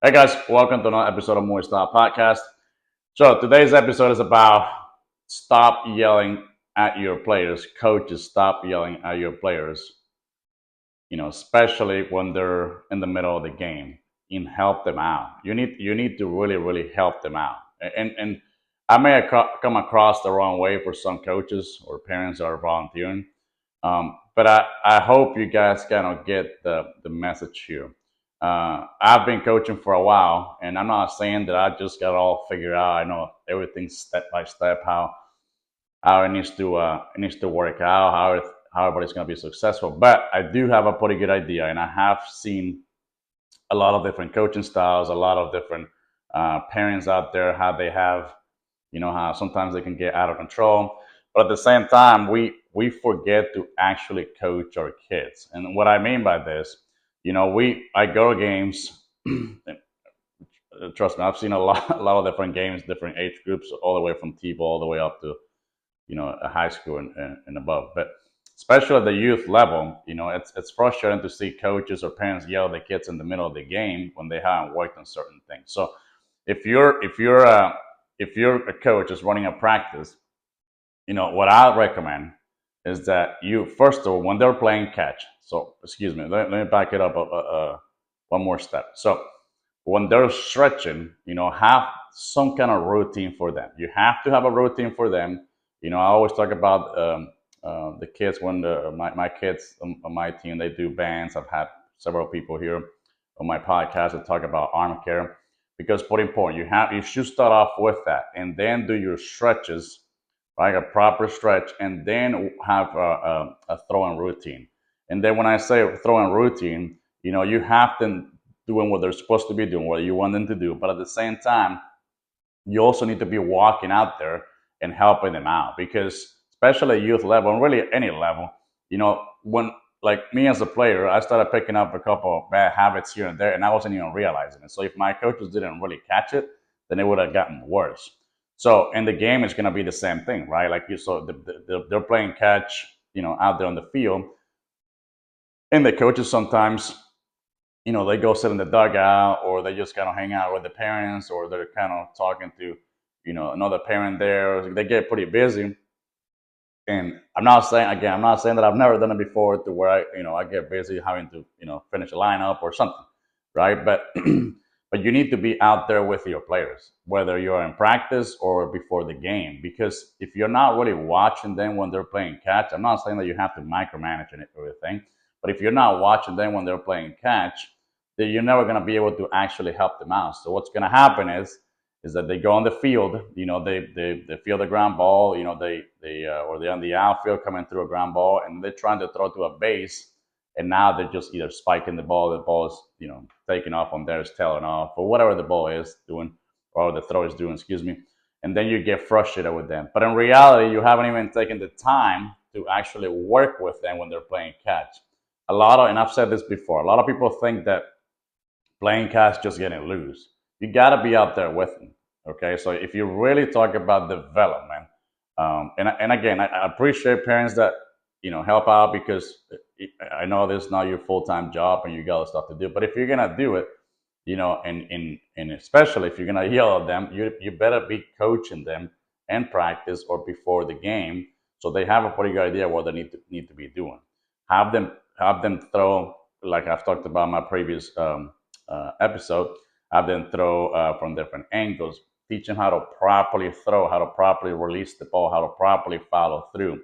Hey guys, welcome to another episode of Moy Style podcast. So today's episode is about stop yelling at your players. Coaches, stop yelling at your players. Especially when they're in the middle of the game, and help them out. You need to really help them out. And I may have come across the wrong way for some coaches or parents that are volunteering, but I hope you guys kind of get the message here. I've been coaching for a while, and I'm not saying that I just got it all figured out. I know everything step by step, how it needs to work out, how everybody's going to be successful. But I do have a pretty good idea, and I have seen a lot of different coaching styles, a lot of different parents out there, how they have, how sometimes they can get out of control. But at the same time, we forget to actually coach our kids. And what I mean by this, I go to games. Trust me, I've seen a lot of different games, different age groups, all the way from T-ball all the way up to a high school and above. But especially at the youth level, it's frustrating to see coaches or parents yell at the kids in the middle of the game when they haven't worked on certain things. So if you're a coach that's running a practice, what I recommend is that you first of all, when they're playing catch. So excuse me, let me back it up one more step. So when they're stretching, have some kind of routine for them. You have to have a routine for them. I always talk about the kids when my kids on my team, they do bands. I've had several people here on my podcast that talk about arm care because pretty important. You should start off with that and then do your stretches, like a proper stretch, and then have a throwing routine. And then when I say throwing routine, you have them doing what they're supposed to be doing, what you want them to do. But at the same time, you also need to be walking out there and helping them out because, especially at youth level and really any level, when like me as a player, I started picking up a couple of bad habits here and there, and I wasn't even realizing it. So if my coaches didn't really catch it, then it would have gotten worse. So in the game, it's going to be the same thing, right? Like they're playing catch, out there on the field, and the coaches sometimes they go sit in the dugout or they just kind of hang out with the parents or they're kind of talking to, another parent there. They get pretty busy. And I'm not saying that I've never done it before to where I get busy having to, finish a lineup or something, right? But, but you need to be out there with your players, whether you're in practice or before the game, because if you're not really watching them when they're playing catch, I'm not saying that you have to micromanage everything, but if you're not watching them when they're playing catch, then you're never going to be able to actually help them out. So what's going to happen is that they go on the field, they feel the ground ball, or they're on the outfield coming through a ground ball, and they're trying to throw to a base, and now they're just either spiking the ball is, taking off on theirs, tailing off, or whatever the ball is doing, or the throw is doing, excuse me, and then you get frustrated with them. But in reality, you haven't even taken the time to actually work with them when they're playing catch. And I've said this before, a lot of people think that playing catch just getting loose. You got to be out there with them. Okay, so if you really talk about development, and again, I appreciate parents that help out because I know this is not your full time job and you got stuff to do. But if you're gonna do it, and especially if you're gonna yell at them, you better be coaching them in practice or before the game, so they have a pretty good idea what they need to be doing. Have them throw, like I've talked about in my previous episode. Have them throw from different angles, teach them how to properly throw, how to properly release the ball, how to properly follow through,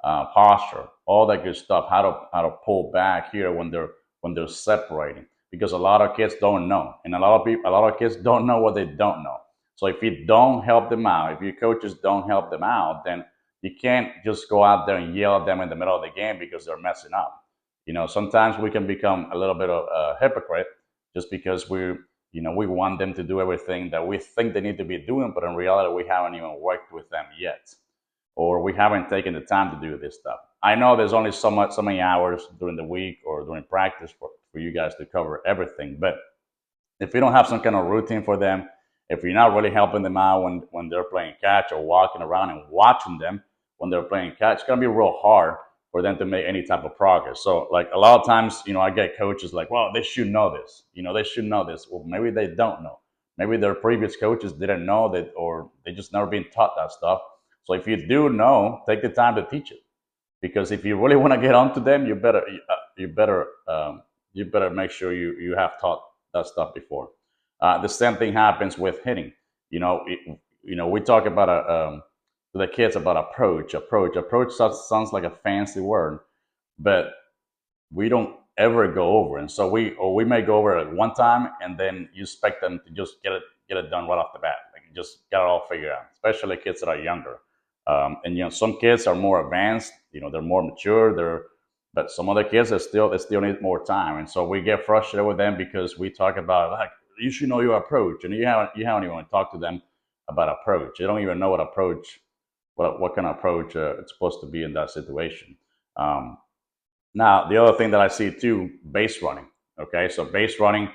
posture, all that good stuff. How to pull back here when they're separating, because a lot of kids don't know, and a lot of kids don't know what they don't know. So if you don't help them out, if your coaches don't help them out, then you can't just go out there and yell at them in the middle of the game because they're messing up. Sometimes we can become a little bit of a hypocrite just because we want them to do everything that we think they need to be doing, but in reality, we haven't even worked with them yet, or we haven't taken the time to do this stuff. I know there's only so many hours during the week or during practice for you guys to cover everything, but if you don't have some kind of routine for them, if you're not really helping them out when they're playing catch or walking around and watching them when they're playing catch, it's gonna be real hard for them to make any type of progress. So like a lot of times, I get coaches like, well, they should know this. They should know this. Well, maybe they don't know. Maybe their previous coaches didn't know that, or they just never been taught that stuff. So if you do know, take the time to teach it, because if you really want to get onto them, you better make sure you have taught that stuff before. The same thing happens with hitting. We talk about to the kids about approach sounds like a fancy word, but we don't ever go over. And so we may go over it one time, and then you expect them to just get it done right off the bat, like just get it all figured out. Especially kids that are younger, and some kids are more advanced. They're more mature. But some other kids they still need more time, and so we get frustrated with them because we talk about, like, you should know your approach, and you haven't even talked to them about approach. They don't even know what kind of approach it's supposed to be in that situation. Um, Now, the other thing that I see too, base running. Okay, so base running,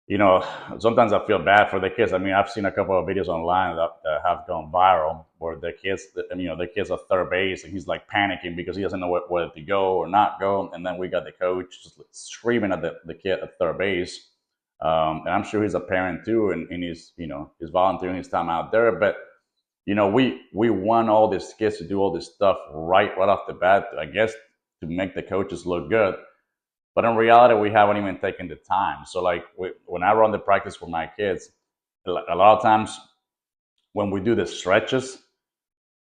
you know, sometimes I feel bad for the kids. I mean, I've seen a couple of videos online that have gone viral where the kids are third base and he's like panicking because he doesn't know whether to go or not go. And then we got the coach just screaming at the kid at third base. And I'm sure he's a parent too, and he's volunteering his time out there. But we want all these kids to do all this stuff right off the bat, I guess, to make the coaches look good. But in reality, we haven't even taken the time. So, like, when I run the practice for my kids, a lot of times when we do the stretches,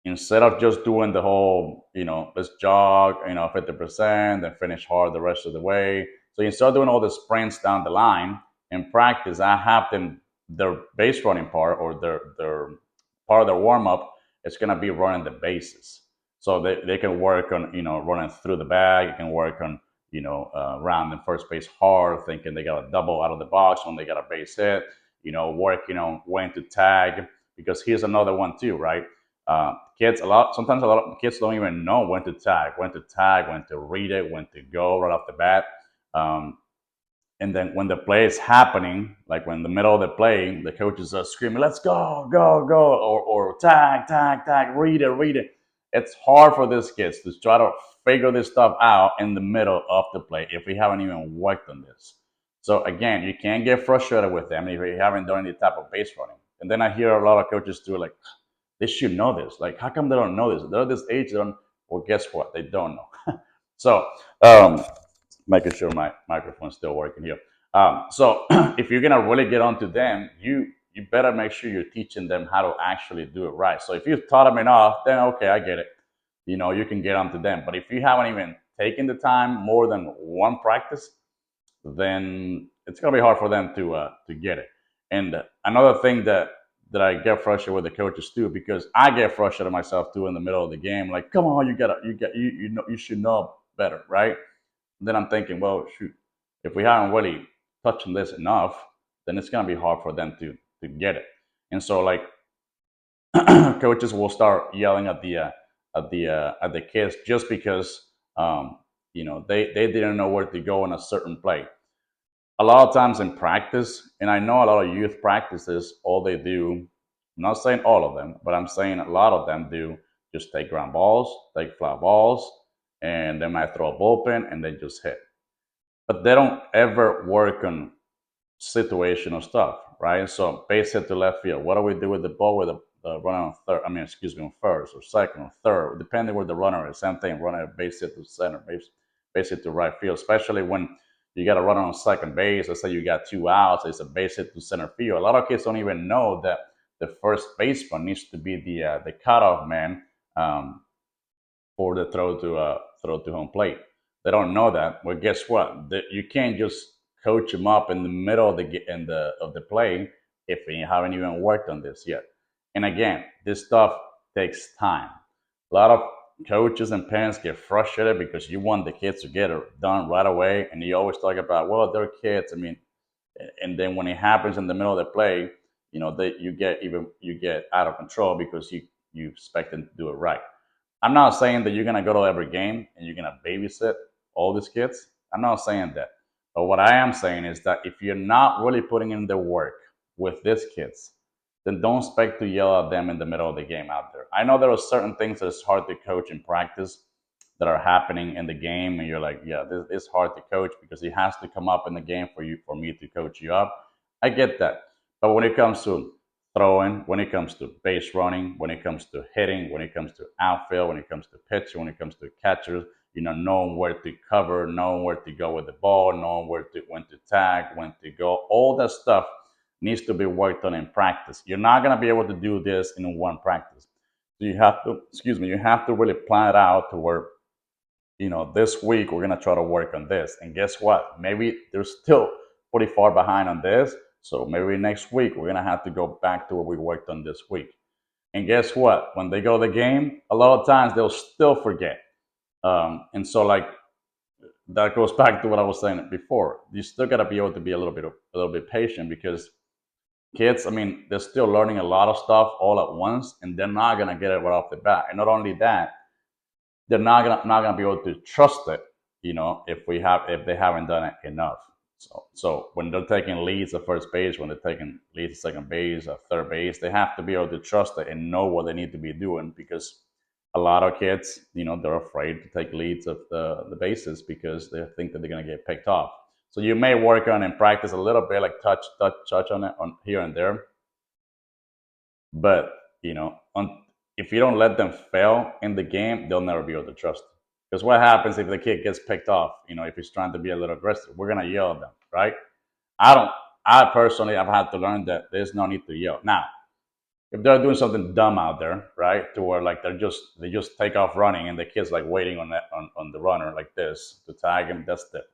instead of just doing the whole, let's jog, 50%, then finish hard the rest of the way. So you start doing all the sprints down the line. In practice, I have them, their base running part, or their part of their warm up, it's going to be running the bases. So they can work on, running through the bag. You can work on, rounding first base hard, thinking they got a double out of the box when they got a base hit, working on when to tag, because here's another one too, right? Sometimes a lot of kids don't even know when to tag, when to read it, when to go right off the bat. Um, and then when the play is happening, like when in the middle of the play, the coaches are screaming, "Let's go, go, go!" or "Tag, tag, tag! Read it, read it!" It's hard for these kids to try to figure this stuff out in the middle of the play if we haven't even worked on this. So again, you can't get frustrated with them if you haven't done any type of base running. And then I hear a lot of coaches do like, they should know this. Like, how come they don't know this? They're this age. They don't. Well, guess what? They don't know. So, making sure my microphone's still working here. So, if you're gonna really get onto them, you better make sure you're teaching them how to actually do it right. So, if you've taught them enough, then okay, I get it. You can get onto them. But if you haven't even taken the time more than one practice, then it's gonna be hard for them to get it. And another thing that I get frustrated with the coaches too, because I get frustrated myself too in the middle of the game. Like, come on, you should know better, right? And then I'm thinking, well, shoot, if we haven't really touched on this enough, then it's gonna be hard for them to get it. And so, like, coaches will start yelling at the kids just because they didn't know where to go in a certain play. A lot of times in practice, and I know a lot of youth practices, all they do, I'm not saying all of them, but I'm saying a lot of them do just take ground balls, take fly balls, and they might throw a bullpen and they just hit. But they don't ever work on situational stuff, right? So base hit to left field. What do we do with the ball with the runner on third? I mean, excuse me, on first or second or third, depending where the runner is. Same thing, runner base hit to center, base hit to right field, especially when you got a runner on second base. Let's say you got two outs, it's a base hit to center field. A lot of kids don't even know that the first baseman needs to be the cutoff man, for the throw to home plate. They don't know that. Well, guess what? You can't just coach them up in the middle of the play if you haven't even worked on this yet. And again, this stuff takes time. A lot of coaches and parents get frustrated because you want the kids to get it done right away, and you always talk about, well, they're kids. I mean, and then when it happens in the middle of the play, you get out of control because you expect them to do it right. I'm not saying that you're gonna go to every game and you're gonna babysit all these kids. I'm not saying that. But what I am saying is that if you're not really putting in the work with these kids, then don't expect to yell at them in the middle of the game out there. I know there are certain things that it's hard to coach in practice that are happening in the game, and you're like, yeah, this is hard to coach because he has to come up in the game for me to coach you up. I get that, but when it comes to throwing, when it comes to base running, when it comes to hitting, when it comes to outfield, when it comes to pitching, when it comes to catchers, knowing where to cover, knowing where to go with the ball, knowing when to tag, when to go, all that stuff needs to be worked on in practice. You're not gonna be able to do this in one practice. So you have to, excuse me, you have to really plan it out to where, this week we're gonna try to work on this. And guess what? Maybe they're still pretty far behind on this. So maybe next week we're gonna have to go back to what we worked on this week. And guess what? When they go to the game, a lot of times they'll still forget. And so like that goes back to what I was saying before. You still gotta be able to be a little bit patient because kids, I mean, they're still learning a lot of stuff all at once, and they're not gonna get it right off the bat. And not only that, they're not gonna be able to trust it, if they haven't done it enough. So when they're taking leads at first base, when they're taking leads at second base, at third base, they have to be able to trust it and know what they need to be doing because a lot of kids, they're afraid to take leads of the bases because they think that they're gonna get picked off. So you may work on and practice a little bit, like touch on it on here and there, but if you don't let them fail in the game, they'll never be able to trust. Because what happens if the kid gets picked off? If he's trying to be a little aggressive, we're gonna yell at them, right? I don't. I personally, I've had to learn that there's no need to yell. Now, if they're doing something dumb out there, right, to where like they just take off running and the kid's like waiting on the runner like this to tag him, that's different.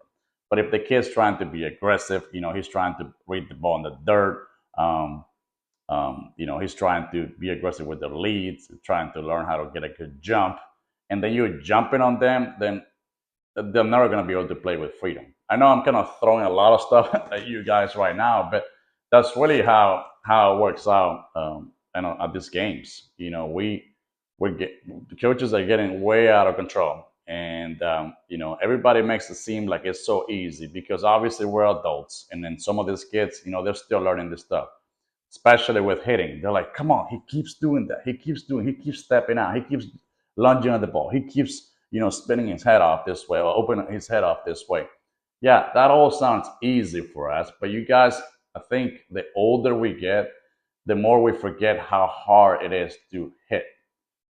But if the kid's trying to be aggressive, he's trying to read the ball in the dirt. He's trying to be aggressive with the leads, trying to learn how to get a good jump, and then you're jumping on them, then they're never going to be able to play with freedom. I know I'm kind of throwing a lot of stuff at you guys right now, but that's really how it works out. At these games, we get the coaches are getting way out of control, and everybody makes it seem like it's so easy because obviously we're adults, and then some of these kids, they're still learning this stuff, especially with hitting. They're like, come on, he keeps doing that. He keeps stepping out. He keeps lunging at the ball. He keeps, spinning his head off this way or opening his head off this way. Yeah, that all sounds easy for us. But you guys, I think the older we get, the more we forget how hard it is to hit,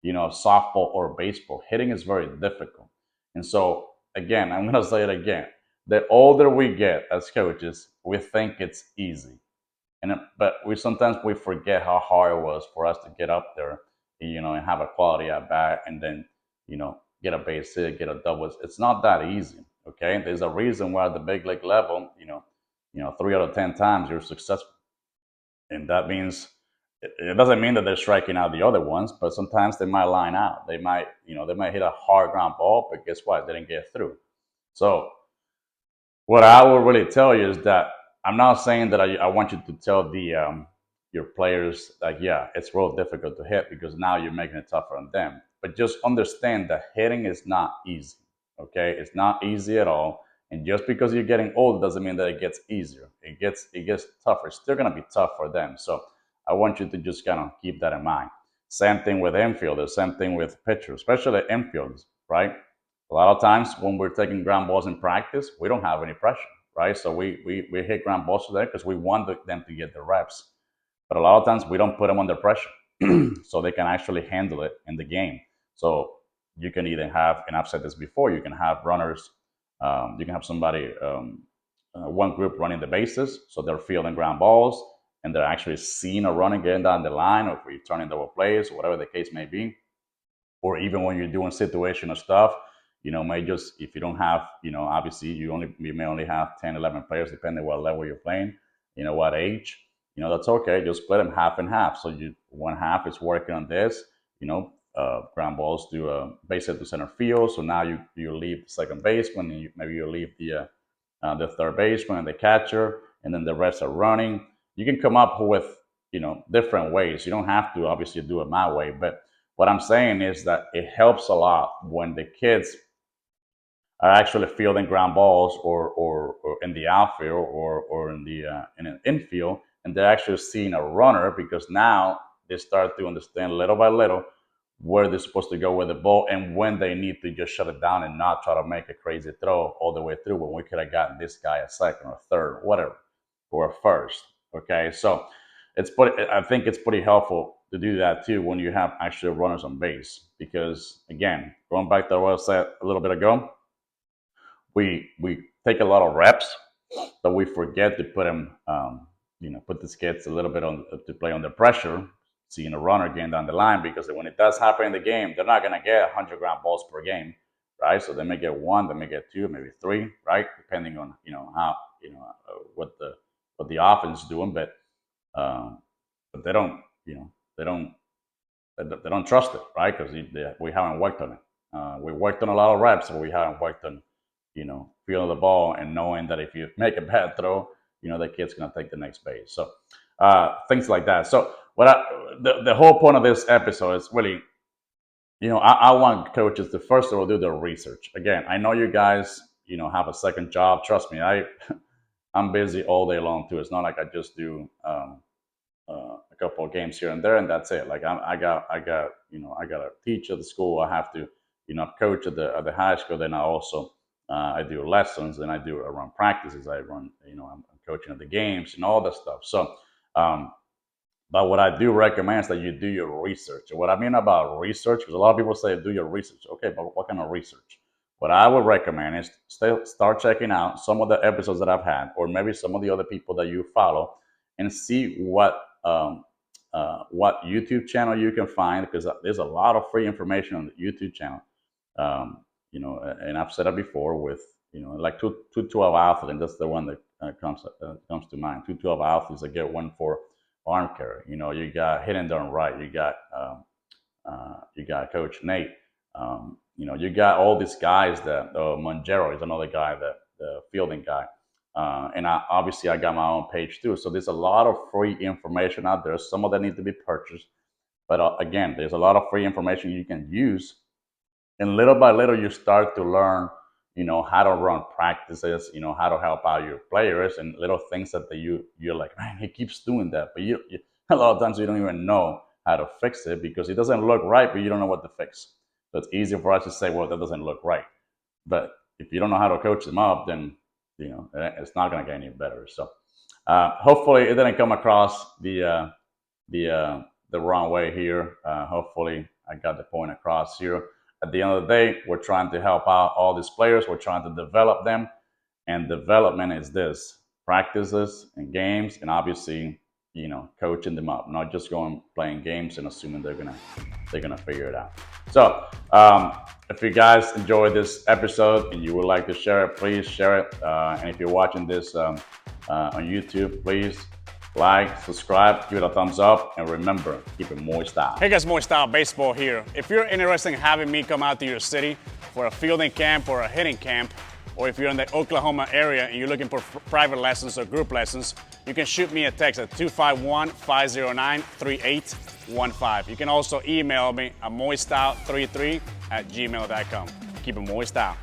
softball or baseball. Hitting is very difficult. And so, again, I'm going to say it again. The older we get as coaches, we think it's easy, but we forget how hard it was for us to get up there, and have a quality at bat, and then get a base hit, get a double. It's not that easy. Okay, there's a reason why at the big league level, 3 out of 10 times you're successful, and that means it doesn't mean that they're striking out the other ones, but sometimes they might line out. They might hit a hard ground ball, but guess what? They didn't get through. So what I will really tell you is that I'm not saying that I want you to tell your players that yeah, it's real difficult to hit because now you're making it tougher on them. But just understand that hitting is not easy. Okay, it's not easy at all. And just because you're getting old doesn't mean that it gets easier. It gets tougher. It's still gonna be tough for them. So I want you to just kind of keep that in mind. Same thing with infielders. Same thing with pitchers, especially infielders, right? A lot of times when we're taking ground balls in practice, we don't have any pressure, right? So we hit ground balls there because we want them to get the reps. But a lot of times we don't put them under pressure so they can actually handle it in the game. So you can either have, and I've said this before, you can have runners, you can have somebody, one group running the bases, so they're fielding ground balls and they're actually seeing a runner getting down the line or returning double plays, whatever the case may be, or even when you're doing situational stuff, may just, if you don't have, obviously you may only have 10, 11 players, depending what level you're playing, what age, that's okay. Just split them half and half. So one half is working on this, ground balls to base hit to center field. So now you leave the second baseman, and maybe you leave the third baseman and the catcher, and then the rest are running. You can come up with, different ways. You don't have to obviously do it my way, but what I'm saying is that it helps a lot when the kids are actually fielding ground balls or in the outfield or in an infield, and they're actually seeing a runner because now they start to understand little by little where they're supposed to go with the ball and when they need to just shut it down and not try to make a crazy throw all the way through when we could have gotten this guy a second or third, whatever, or a first. Okay, so I think it's pretty helpful to do that too when you have actual runners on base because again, going back to what I said a little bit ago, we take a lot of reps, but we forget to put them, put the kids a little bit on to play under pressure, seeing a runner getting down the line because when it does happen in the game, they're not going to get 100 ground balls per game, right? So they may get one, they may get two, maybe three, right? Depending on how what the offense is doing, but they don't, they don't they don't trust it, right? Because we haven't worked on it. We worked on a lot of reps, but we haven't worked on, feeling the ball and knowing that if you make a bad throw, the kid's gonna take the next base. So things like that. So the whole point of this episode is really, I want coaches to first of all do their research. Again, I know you guys, have a second job. Trust me, I'm busy all day long too. It's not like I just do a couple of games here and there, and that's it. Like I got to teach at the school. I have to, coach at the high school. Then I also I do lessons, and I run practices. I run, I'm coaching at the games and all that stuff. So, but what I do recommend is that you do your research. What I mean about research, because a lot of people say do your research. Okay, but what kind of research? What I would recommend is start checking out some of the episodes that I've had, or maybe some of the other people that you follow, and see what YouTube channel you can find, because there's a lot of free information on the YouTube channel. And I've said it before with, like 212 athletes. That's the one that comes to mind. 212 athletes that get one for arm carry. You got Hidden Darn Right. You got Coach Nate. You got all these guys that Monjero is another guy, the fielding guy. And obviously I got my own page too. So there's a lot of free information out there. Some of them need to be purchased. But again, there's a lot of free information you can use. And little by little, you start to learn, how to run practices, how to help out your players, and little things that you're like, man, he keeps doing that. But you a lot of times you don't even know how to fix it because it doesn't look right, but you don't know what to fix. So it's easy for us to say, well, that doesn't look right. But if you don't know how to coach them up, then it's not going to get any better. So hopefully it didn't come across the wrong way here. Hopefully I got the point across here. At the end of the day, we're trying to help out all these players. We're trying to develop them, and development is this: practices and games, and obviously, coaching them up, not just going playing games and assuming they're gonna figure it out. So if you guys enjoyed this episode and you would like to share it, please share it. And if you're watching this on YouTube, please like, subscribe, give it a thumbs up, and remember, keep it Moy Style. Hey guys, Moy Style Baseball here. If you're interested in having me come out to your city for a fielding camp or a hitting camp, or if you're in the Oklahoma area and you're looking for private lessons or group lessons, you can shoot me a text at 251-509-3815. You can also email me at moystyle33@gmail.com. Keep it Moy Style.